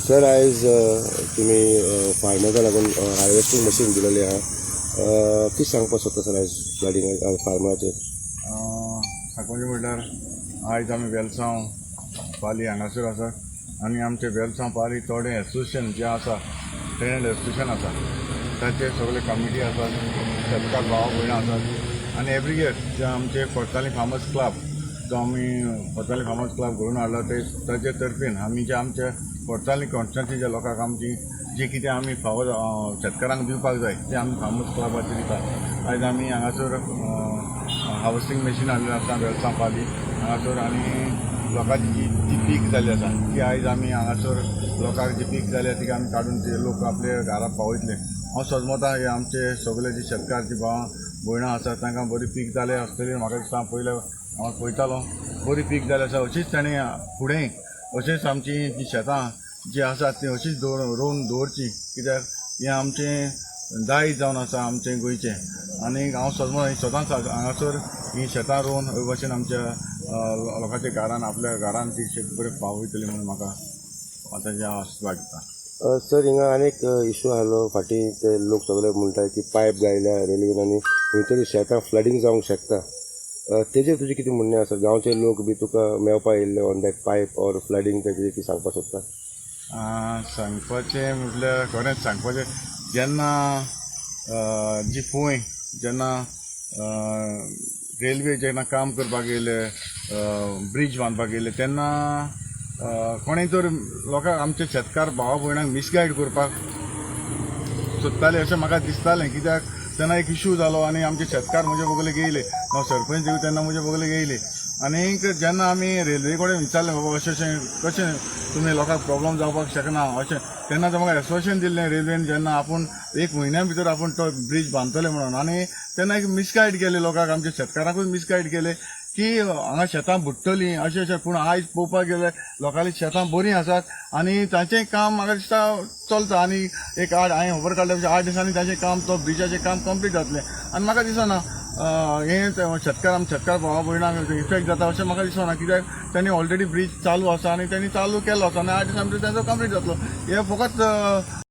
sir आयज तुमी फार्मरांका लागून हार्वेस्टिंग मशीन दिलेली आहा कितें सांगपाक सोदता सर आयज फ्लडिंग फार्मराचेर सांगपाचें म्हणल्यार आयज आमी वेलसांव पाली हांगासर आसात आनी आमचे वेलसांव पाली थोडे एसोसिएशन जे आसा ट्रेड एसोसिएशन आसा ताचे सगळे कमिटी आसात शेतकार भाव भयणां आसात आनी एवरी इयर जे आमचे कोर्ताली फार्मर्स क्लब जो आमी कोर्ताली फार्मर्स क्लब घडोवन हाडला ते ताचे तर्फेन आमी जे आमचे कोर्ताली कॉन्स्टिट्युन्सीच्या लोकांक आमची जे कितें आमी फावर शेतकारांक दिवपाक जाय ते आमी फार्मर्स क्लबाचेर दितात आयज आमी हांगासर हार्वेस्टिंग मशीन हाडलेलें आसा वेलसांव पाली हांगासर आनी लोकांची जी पीक जाल्ली आसा ती आयज आमी हांगासर लोकांक जी पीक जाल्या ती आमी काडून ते लोक आपले घरा पावयतले हांव सोजमोता हे आमचे सगळे जे शेतकार जी भावां भयणां आसात तांकां बरी पीक जाले आसतली म्हाका दिसता पयले हांव पळयतालो बरी पीक जाली आसा अशीच ताणें फुडें अशेंच आमची जी शेतां जी आसात ती अशीच रोवन दवरची कित्याक हें आमचें दायज जावन आसा आमचें गोंयचें आनी हांव सदांच हांगासर ही शेतां रोवन हे भाशेन आमच्या लोकांच्या घरान आपल्या घरान ती शेत बरें पावयतली म्हणून म्हाका आतां जें आस्वाद दिता सर हिंगा आनीक इशू आसलो फाटीं ते लोक सगळे म्हणटात की पायप गायल्या रेल्वेन आनी खंय तरी शेतां फ्लडिंग जावंक शकता तेजेर तुजें कितें म्हणणें आसा गांवचे लोक बी तुका मेळपा येयल्ले on that pipe or flooding तेजेर कितें सांगपाक सोदता सांगपाचें म्हटल्यार खरेंच सांगपाचें जेन्ना जी पळय जेन्ना रेल्वे जेन्ना काम करपाक येयले ब्रीज बांदपाक येयले तेन्ना कोणें तर लोकांक आमचे शेतकार भावा भयणांक मिसगायड करपाक सोदताले अशें म्हाका दिसतालें कित्याक तेन्ना एक इशू जालो आनी आमचे शेतकार म्हजे बगले येयले हांव सरपंच देव तेन्ना म्हजे बगले येयले आनीक जेन्ना आमी रेल्वे कडेन विचारलें बाबा अशें अशें कशें तुमी लोकांक प्रॉब्लम जावपाक शकना अशें तेन्ना ते म्हाका एसोसिएशन दिल्लें रेल्वेन जेन्ना आपूण एक म्हयन्या भितर आपूण तो ब्रीज बांदतले म्हणून आनी तेन्ना एक मिसगायड केले लोकांक आमच्या शेतकारांकूच मिसगायड केले की हांगा शेतां बुडटलीं अशें अशें पूण आयज पळोवपाक गेल्यार लोकांची शेतां बरीं आसात आनी तांचें काम म्हाका दिसता चलता आनी एक हांवें खबर काडल्या 8 दिसांनी ताचें काम तो ब्रिजाचें काम कंप्लीट जातलें आनी म्हाका दिसना हें शेतकार भावा भयणांक इफेक्ट जाता अशें म्हाका दिसना कित्याक तांणी ऑलरेडी ब्रीज चालू आसा आनी तांणी चालू केलो आसा आनी 8 दिसां भितर तांचो कंप्लीट जातलो हें फकत